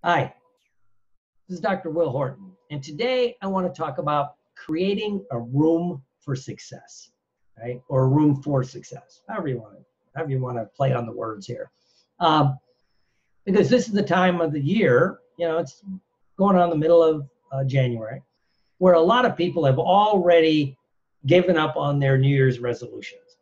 Hi, this is Dr. Will Horton, and today I want to talk about creating a room for success, right? Or a room for success, however you want to play on the words here. Because this is the time of the year, it's going on the middle of January, where a lot of people have already given up on their New Year's resolutions.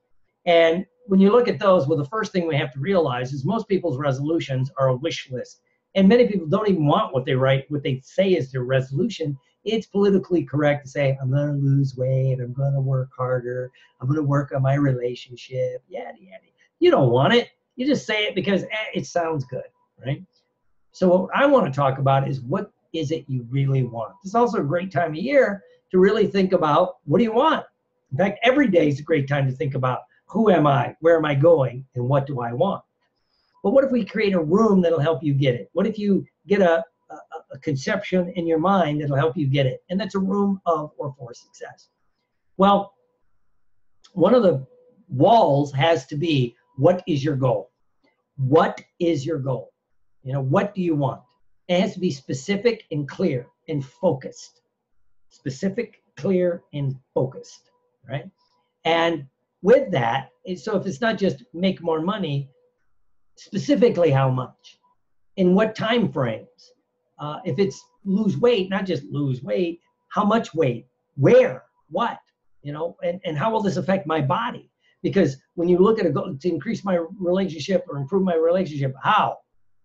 And when you look at those, well, the first thing we have to realize is most people's resolutions are a wish list. And many people don't even want what they say is their resolution. It's politically correct to say, I'm going to lose weight, I'm going to work harder, I'm going to work on my relationship, yada, yada. You don't want it. You just say it because it sounds good, right? So what I want to talk about is what is it you really want? It's also a great time of year to really think about what do you want? In fact, every day is a great time to think about who am I, where am I going, and what do I want? But what if we create a room that'll help you get it? What if you get a conception in your mind that'll help you get it? And that's a room of or for success. Well, one of the walls has to be, what is your goal? What is your goal? What do you want? It has to be specific and clear and focused. Specific, clear, and focused, right? And with that, so if it's not just make more money, specifically how much, in what time frames, if it's lose weight, not just lose weight, how much weight, where, what, and how will this affect my body? Because when you look at a goal to increase my relationship or improve my relationship, how,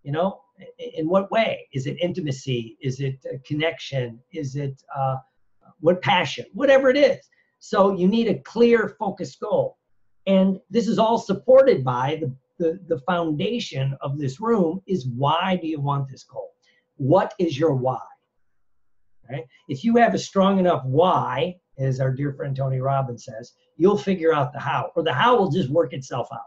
in what way? Is it intimacy? Is it connection? Is it what passion? Whatever it is. So you need a clear, focused goal. And this is all supported by the foundation of this room is, why do you want this goal? What is your why? Right? If you have a strong enough why, as our dear friend Tony Robbins says, you'll figure out the how, or the how will just work itself out.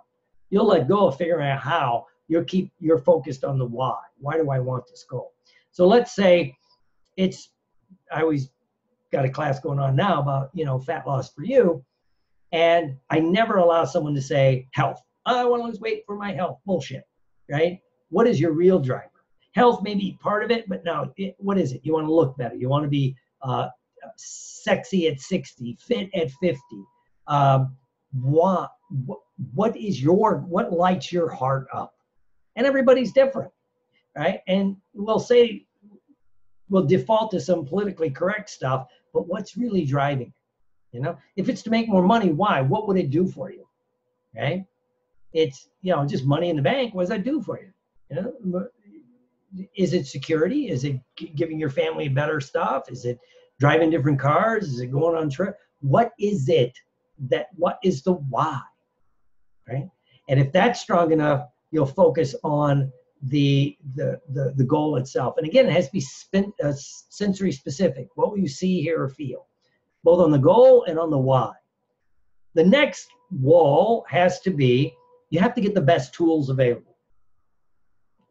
You'll let go of figuring out how. You're focused on the why. Why do I want this goal? So let's say I always got a class going on now about, fat loss for you. And I never allow someone to say health. I want to lose weight for my health. Bullshit, right? What is your real driver? Health may be part of it, but no, what is it? You want to look better. You want to be sexy at 60, fit at 50. What lights your heart up? And everybody's different, right? And we'll default to some politically correct stuff, but what's really driving it? If it's to make more money, why? What would it do for you? Okay? It's, just money in the bank. What does that do for you? Is it security? Is it giving your family better stuff? Is it driving different cars? Is it going on trip? What is it what is the why? Right? And if that's strong enough, you'll focus on the goal itself. And again, it has to be sensory specific. What will you see, hear, or feel? Both on the goal and on the why. The next wall has to be, you have to get the best tools available.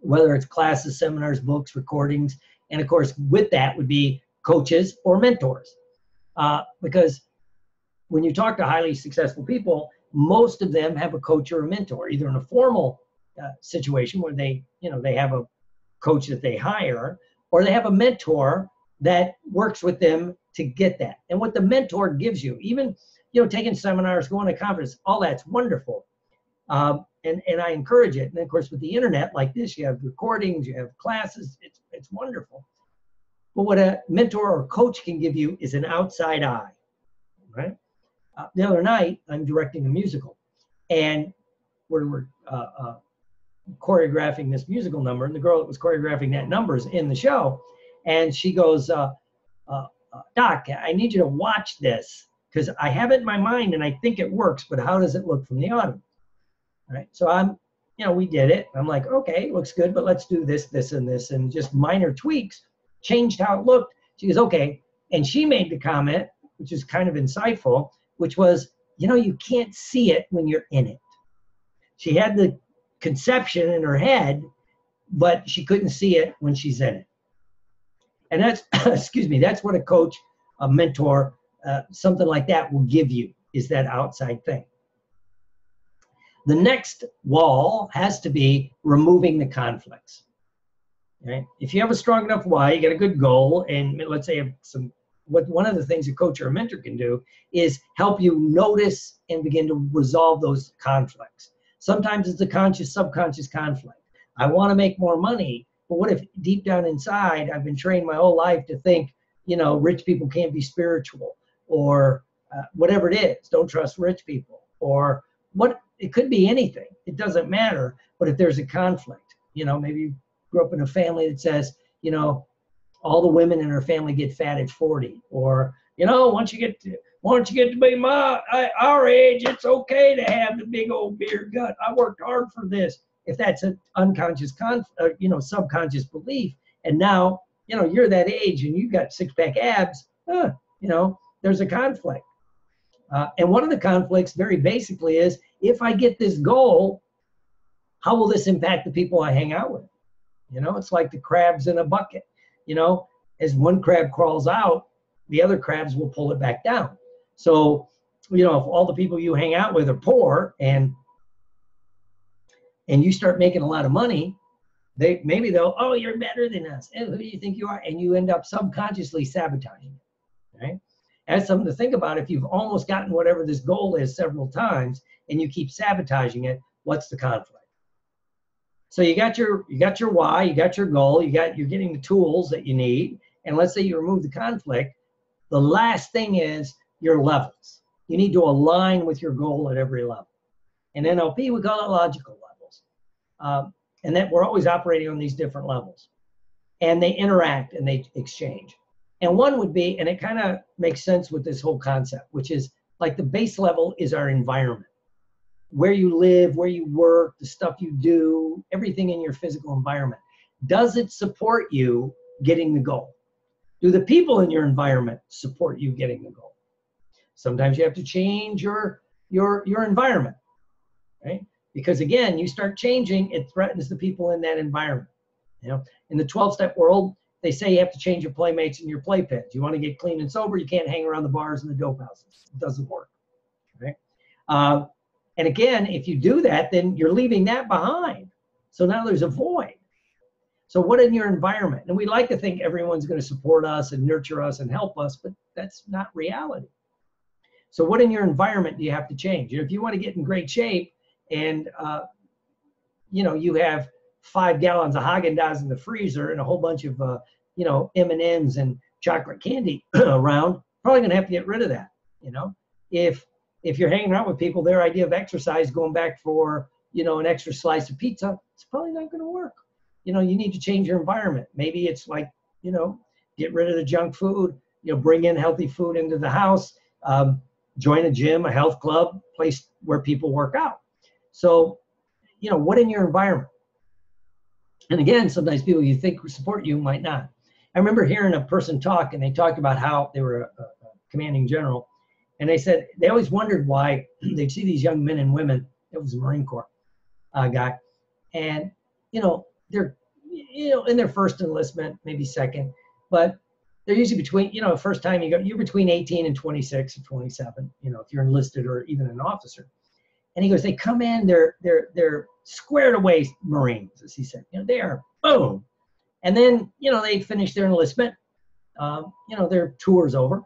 Whether it's classes, seminars, books, recordings, and of course, with that would be coaches or mentors. Because when you talk to highly successful people, most of them have a coach or a mentor, either in a formal situation where they have a coach that they hire, or they have a mentor that works with them to get that. And what the mentor gives you, even taking seminars, going to conference, all that's wonderful. And I encourage it. And of course, with the internet like this, you have recordings, you have classes, it's wonderful. But what a mentor or coach can give you is an outside eye, right? The other night, I'm directing a musical, and we're choreographing this musical number, and the girl that was choreographing that number is in the show, and she goes, Doc, I need you to watch this, because I have it in my mind and I think it works, but how does it look from the audience? Right? So we did it. I'm like, okay, looks good, but let's do this, this, and this, and just minor tweaks changed how it looked. She goes, okay. And she made the comment, which is kind of insightful, which was, you can't see it when you're in it. She had the conception in her head, but she couldn't see it when she's in it. And that's, excuse me, that's what a coach, a mentor, something like that will give you, is that outside thing. The next wall has to be removing the conflicts. Right? If you have a strong enough why, you get a good goal, and let's say one of the things a coach or a mentor can do is help you notice and begin to resolve those conflicts. Sometimes it's a conscious, subconscious conflict. I want to make more money, but what if deep down inside, I've been trained my whole life to think, rich people can't be spiritual, or whatever it is, don't trust rich people, or what, it could be anything. It doesn't matter. But if there's a conflict, maybe you grew up in a family that says, all the women in her family get fat at 40, or once you get to be our age, it's okay to have the big old beer gut. I worked hard for this. If that's an unconscious subconscious belief, and now you're that age and you've got six-pack abs, there's a conflict. And one of the conflicts, very basically, is if I get this goal, how will this impact the people I hang out with? It's like the crabs in a bucket. As one crab crawls out, the other crabs will pull it back down. So, if all the people you hang out with are poor and you start making a lot of money, they'll, oh, you're better than us. And who do you think you are? And you end up subconsciously sabotaging it, right? That's something to think about. If you've almost gotten whatever this goal is several times and you keep sabotaging it, what's the conflict? So you got your why, you got your goal, you're getting the tools that you need. And let's say you remove the conflict. The last thing is your levels. You need to align with your goal at every level. In NLP, we call it logical levels. And that we're always operating on these different levels. And they interact and they exchange. And one would be, and it kind of makes sense with this whole concept, which is like the base level is our environment. Where you live, where you work, the stuff you do, everything in your physical environment. Does it support you getting the goal? Do the people in your environment support you getting the goal? Sometimes you have to change your environment, right? Because again, you start changing, it threatens the people in that environment. In the 12-step world, they say you have to change your playmates and your playpens. You want to get clean and sober, you can't hang around the bars and the dope houses. It doesn't work, right? And again, if you do that, then you're leaving that behind. So now there's a void. So what in your environment? And we like to think everyone's going to support us and nurture us and help us, but that's not reality. So what in your environment do you have to change? If you want to get in great shape and, you have 5 gallons of Haagen-Dazs in the freezer and a whole bunch of, M&Ms and chocolate candy around, probably going to have to get rid of that. If you're hanging out with people, their idea of exercise going back for, an extra slice of pizza, it's probably not going to work. You need to change your environment. Maybe it's like, get rid of the junk food, bring in healthy food into the house, join a gym, a health club, place where people work out. So, what in your environment? And again, sometimes people you think support you might not. I remember hearing a person talk, and they talked about how they were a commanding general. And they said they always wondered why they'd see these young men and women. It was a Marine Corps guy. And, they're, in their first enlistment, maybe second. But they're usually between, first time you're between 18 and 26 or 27, if you're enlisted or even an officer. And he goes, they come in, they're squared away Marines, as he said. They are boom. And then, they finish their enlistment. Their tour's over.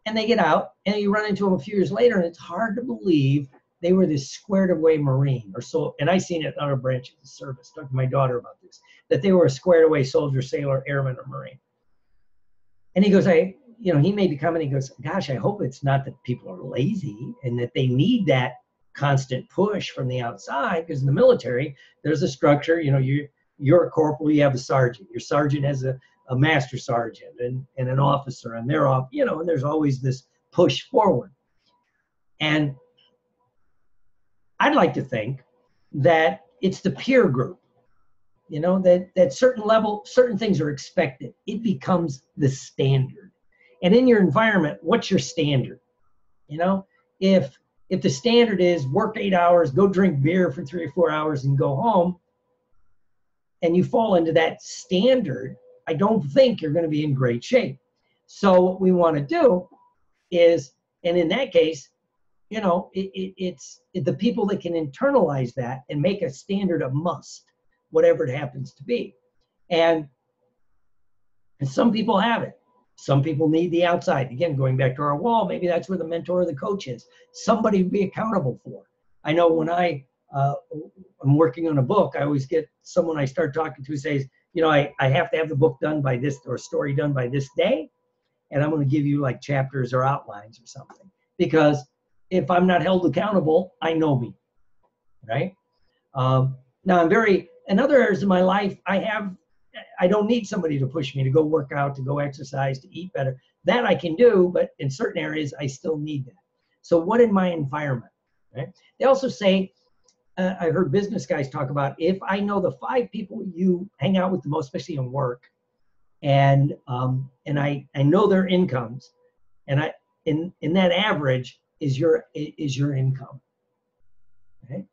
And they get out, and you run into them a few years later, and it's hard to believe they were this squared away Marine or so. And I seen it in other branches of service. Talked to my daughter about this, that they were a squared away soldier, sailor, airman, or Marine. And he goes, he made the comment. He goes, gosh, I hope it's not that people are lazy and that they need that constant push from the outside. Because in the military, there's a structure. You're a corporal, you have a sergeant. Your sergeant has a master sergeant and an officer, and they're off, and there's always this push forward. And I'd like to think that it's the peer group, that certain level, certain things are expected. It becomes the standard. And in your environment, what's your standard? If the standard is work 8 hours, go drink beer for 3 or 4 hours and go home, and you fall into that standard, I don't think you're going to be in great shape. So what we want to do is, and in that case, it's the people that can internalize that and make a standard a must, whatever it happens to be. And And some people have it. Some people need the outside. Again, going back to our wall, maybe that's where the mentor or the coach is. Somebody to be accountable for. I know when I'm working on a book, I always get someone I start talking to who says, you know, I have to have the book done by this or story done by this day. And I'm going to give you like chapters or outlines or something. Because if I'm not held accountable, I know me, right? Now in other areas of my life, I don't need somebody to push me to go work out, to go exercise, to eat better. That I can do, but in certain areas, I still need that. So what in my environment, right? They also say, I heard business guys talk about, if I know the 5 people you hang out with the most, especially in work, and I know their incomes, and in that average is your income, okay?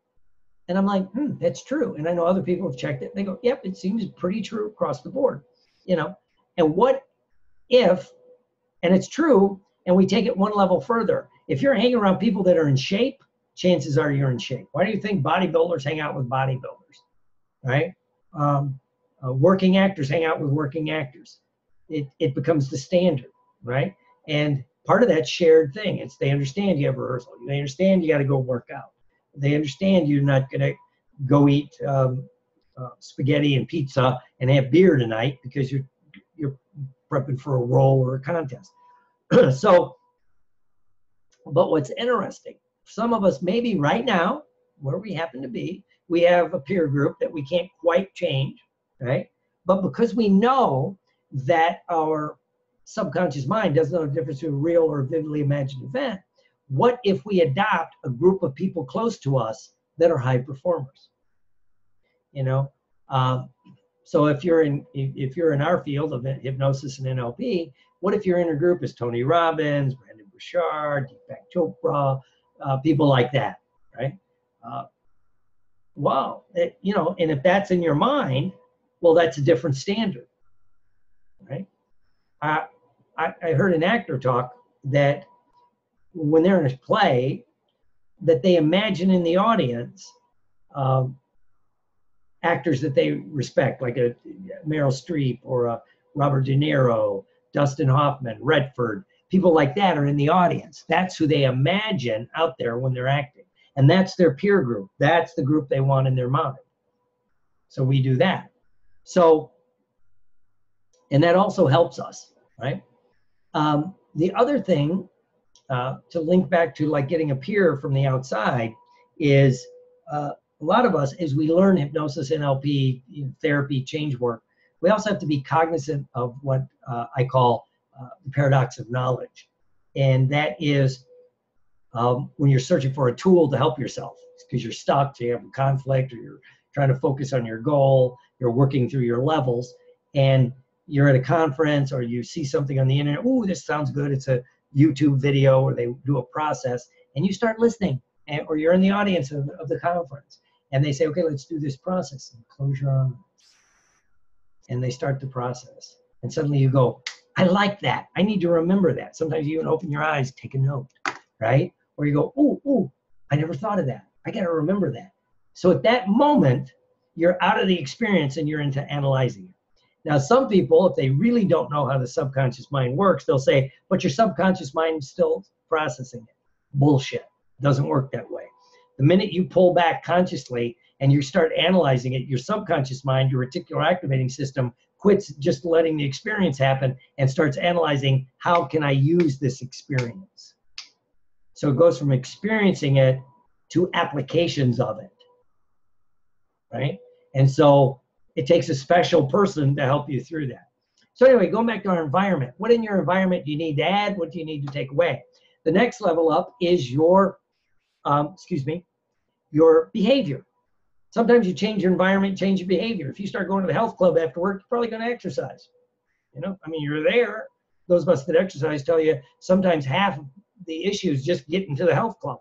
And I'm like, that's true. And I know other people have checked it. They go, yep, it seems pretty true across the board, you know. And what if, and it's true, and we take it one level further. If you're hanging around people that are in shape, chances are you're in shape. Why do you think bodybuilders hang out with bodybuilders, right? Working actors hang out with working actors. It becomes the standard, right? And part of that shared thing, it's they understand you have rehearsal. They understand you got to go work out. They understand you're not going to go eat spaghetti and pizza and have beer tonight because you're prepping for a role or a contest. So, but what's interesting, some of us maybe right now, where we happen to be, we have a peer group that we can't quite change, right? But because we know that our subconscious mind doesn't know the difference between a real or a vividly imagined event, what if we adopt a group of people close to us that are high performers? You know, so if you're in our field of hypnosis and NLP, what if your inner group is Tony Robbins, Brendon Burchard, Deepak Chopra, people like that, right? Wow, you know, and if that's in your mind, well, that's a different standard, right? I heard an actor talk that when they're in a play, that they imagine in the audience actors that they respect, like a Meryl Streep or a Robert De Niro, Dustin Hoffman, Redford, people like that are in the audience. That's who they imagine out there when they're acting. And that's their peer group. That's the group they want in their mind. So we do that. So, and that also helps us, right? The other thing, to link back to like getting a peer from the outside, is a lot of us, as we learn hypnosis, NLP, therapy, change work, we also have to be cognizant of what I call the paradox of knowledge. And that is when you're searching for a tool to help yourself, because you're stuck, so you have a conflict, or you're trying to focus on your goal, you're working through your levels, and you're at a conference or you see something on the internet, ooh, this sounds good, it's a YouTube video, or they do a process, and you start listening, or you're in the audience of the conference, and they say, okay, let's do this process, and close your eyes, and they start the process, and suddenly you go, I like that, I need to remember that. Sometimes you even open your eyes, take a note, right? Or you go, ooh, I never thought of that, I gotta remember that. So at that moment, you're out of the experience and you're into analyzing it. Now, some people, if they really don't know how the subconscious mind works, they'll say, but your subconscious mind is still processing it. Bullshit. It doesn't work that way. The minute you pull back consciously and you start analyzing it, your subconscious mind, your reticular activating system, quits just letting the experience happen and starts analyzing, how can I use this experience? So it goes from experiencing it to applications of it, right? And so it takes a special person to help you through that. So anyway, going back to our environment, what in your environment do you need to add? What do you need to take away? The next level up is your behavior. Sometimes you change your environment, change your behavior. If you start going to the health club after work, you're probably going to exercise. You know, I mean, you're there. Those of us that exercise tell you sometimes half of the issue is just getting to the health club.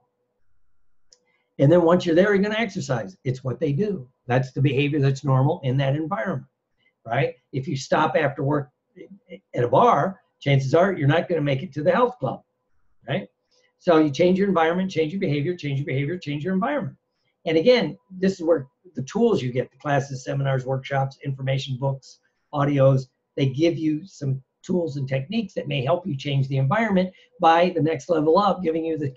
And then once you're there, you're going to exercise. It's what they do. That's the behavior that's normal in that environment, right? If you stop after work at a bar, chances are you're not going to make it to the health club, right? So you change your environment, change your behavior, change your behavior, change your environment. And again, this is where the tools you get, the classes, seminars, workshops, information, books, audios, they give you some tools and techniques that may help you change the environment by the next level up, giving you the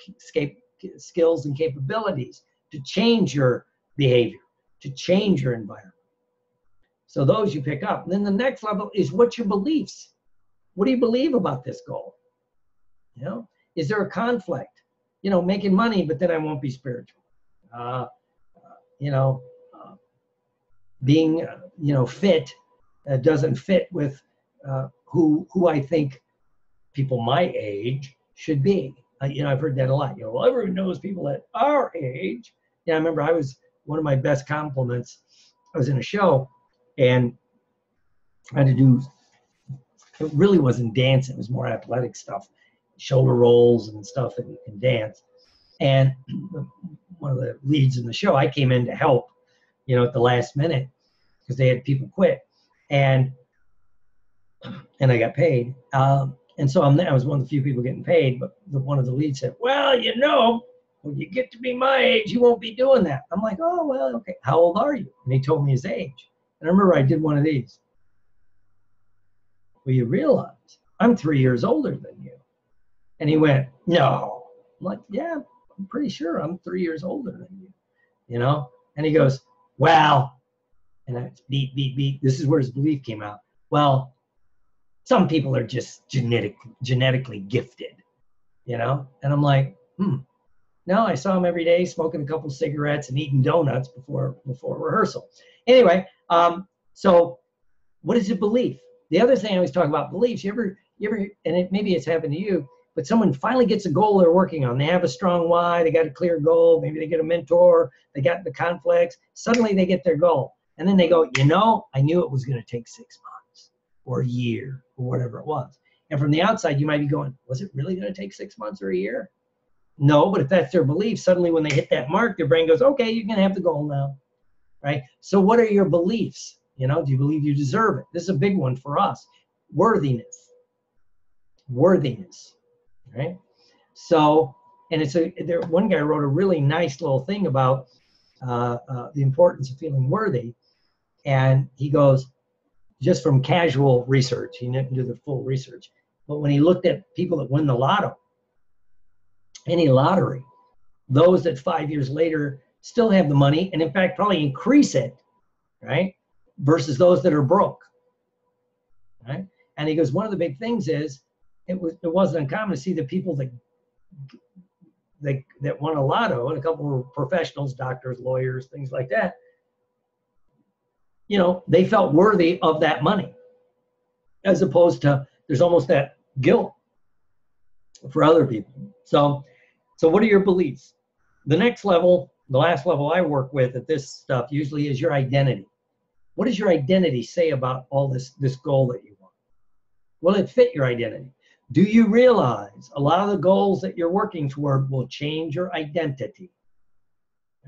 skills and capabilities to change your behavior, to change your environment. So those you pick up. And then the next level is what's your beliefs? What do you believe about this goal? You know, is there a conflict? You know, making money, but then I won't be spiritual. You know, being, you know, fit doesn't fit with who I think people my age should be. You know, I've heard that a lot. You know, well, everyone knows people at our age. Yeah, I remember one of my best compliments, I was in a show and I had to do, it really wasn't dance, it was more athletic stuff, shoulder rolls and stuff and dance. And one of the leads in the show, I came in to help, you know, at the last minute because they had people quit. And I got paid. And so I was one of the few people getting paid, but one of the leads said, well, you know, when you get to be my age, you won't be doing that. I'm like, oh, well, okay. How old are you? And he told me his age. And I remember I did one of these. Well, you realize I'm 3 years older than you. And he went, no. I'm like, yeah, I'm pretty sure I'm 3 years older than you, you know? And he goes, well, and I beat. This is where his belief came out. Well, some people are just genetically gifted, you know? And I'm like, No, I saw him every day smoking a couple cigarettes and eating donuts before rehearsal. Anyway, so what is your belief? The other thing I always talk about beliefs, you ever, and maybe it's happened to you, but someone finally gets a goal they're working on. They have a strong why, they got a clear goal, maybe they get a mentor, they got the conflicts, suddenly they get their goal. And then they go, you know, I knew it was going to take 6 months or a year or whatever it was. And from the outside, you might be going, was it really going to take 6 months or a year? No, but if that's their belief, suddenly when they hit that mark, their brain goes, okay, you can have the goal now, right? So what are your beliefs? You know, do you believe you deserve it? This is a big one for us. Worthiness, right? So, and one guy wrote a really nice little thing about the importance of feeling worthy. And he goes, just from casual research, he didn't do the full research, but when he looked at people that win the lotto, any lottery, those that 5 years later still have the money and in fact probably increase it, right? Versus those that are broke, right? And he goes, one of the big things is it wasn't uncommon to see the people that won a lotto, and a couple were professionals, doctors, lawyers, things like that. You know, they felt worthy of that money, as opposed to there's almost that guilt for other people. So what are your beliefs? The next level, the last level I work with at this stuff usually is your identity. What does your identity say about all this goal that you want? Will it fit your identity? Do you realize a lot of the goals that you're working toward will change your identity?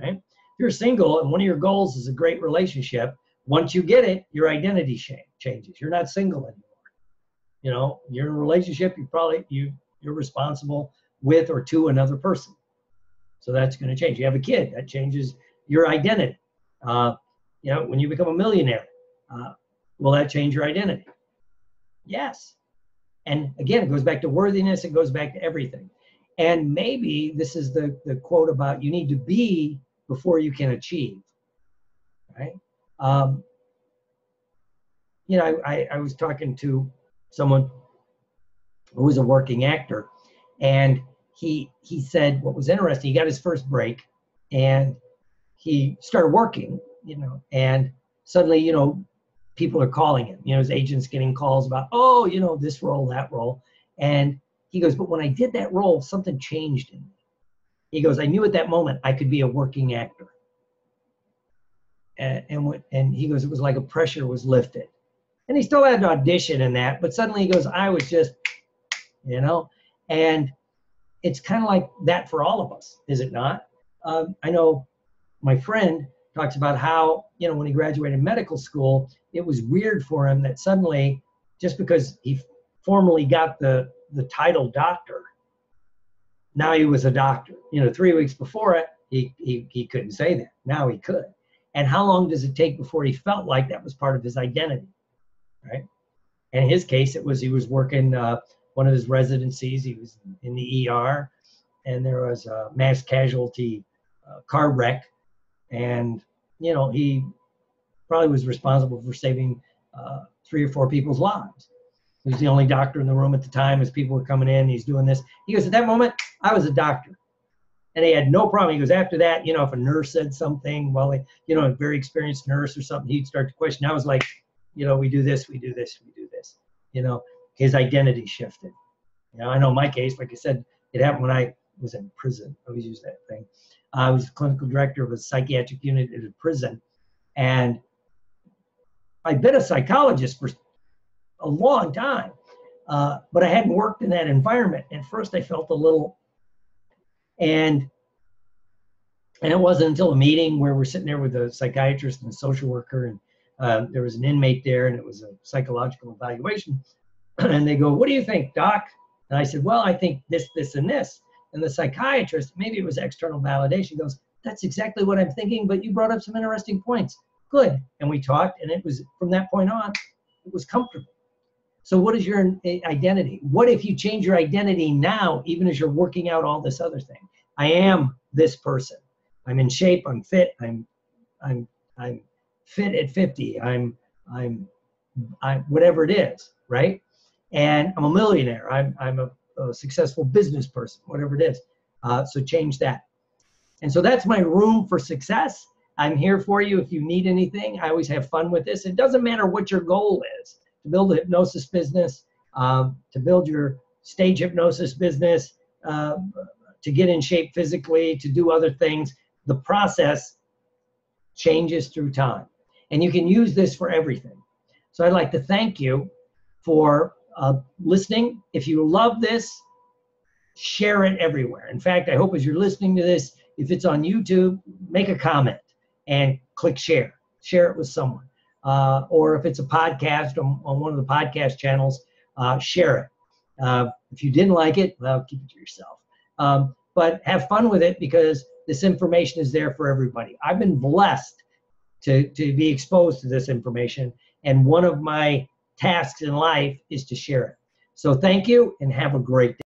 Right? If you're single and one of your goals is a great relationship, once you get it, your identity changes. You're not single anymore. You know, you're in a relationship, you're responsible with or to another person. So that's going to change. You have a kid, that changes your identity. You know, when you become a millionaire, will that change your identity? Yes. And again, it goes back to worthiness. It goes back to everything. And maybe this is the quote about you need to be before you can achieve, right? You know, I was talking to someone who was a working actor, and he said what was interesting, he got his first break and he started working, you know, and suddenly, you know, people are calling him, you know, his agent's getting calls about, oh, you know, this role, that role. And he goes, but when I did that role, something changed in me. He goes, I knew at that moment I could be a working actor. And he goes, it was like a pressure was lifted. And he still had to audition in that, but suddenly he goes, I was just, you know, and it's kind of like that for all of us, is it not? I know my friend talks about how, you know, when he graduated medical school, it was weird for him that suddenly, just because he formally got the title doctor, now he was a doctor. You know, 3 weeks before it, he couldn't say that. Now he could. And how long does it take before he felt like that was part of his identity, right? And in his case, it was he was working one of his residencies. He was in the ER, and there was a mass casualty car wreck. And, you know, he probably was responsible for saving 3 or 4 people's lives. He was the only doctor in the room at the time as people were coming in. He's doing this. He goes, at that moment, I was a doctor. And he had no problem. He goes, after that, you know, if a nurse said something, well, you know, a very experienced nurse or something, he'd start to question. I was like, you know, we do this, we do this, we do this. You know, his identity shifted. You know, I know my case, like I said, it happened when I was in prison. I always use that thing. I was clinical director of a psychiatric unit at a prison. And I'd been a psychologist for a long time, but I hadn't worked in that environment. At first, I felt a little, and it wasn't until a meeting where we're sitting there with a psychiatrist and a social worker, and there was an inmate there, and it was a psychological evaluation. And they go, what do you think, doc? And I said, well, I think this, this, and this. And the psychiatrist, maybe it was external validation, goes, that's exactly what I'm thinking, but you brought up some interesting points. Good. And we talked, and it was, from that point on, it was comfortable. So what is your identity? What if you change your identity now, even as you're working out all this other thing? I am this person. I'm in shape. I'm fit. I'm fit at 50. I'm whatever it is, right? And I'm a millionaire. I'm a successful business person, whatever it is. So change that. And so that's my room for success. I'm here for you if you need anything. I always have fun with this. It doesn't matter what your goal is. To build a hypnosis business, to build your stage hypnosis business, to get in shape physically, to do other things. The process changes through time. And you can use this for everything. So I'd like to thank you for listening. If you love this, share it everywhere. In fact, I hope as you're listening to this, if it's on YouTube, make a comment and click share. Share it with someone. Or if it's a podcast on one of the podcast channels, share it. If you didn't like it, well, keep it to yourself. But have fun with it because this information is there for everybody. I've been blessed to be exposed to this information, and one of my tasks in life is to share it. So thank you and have a great day.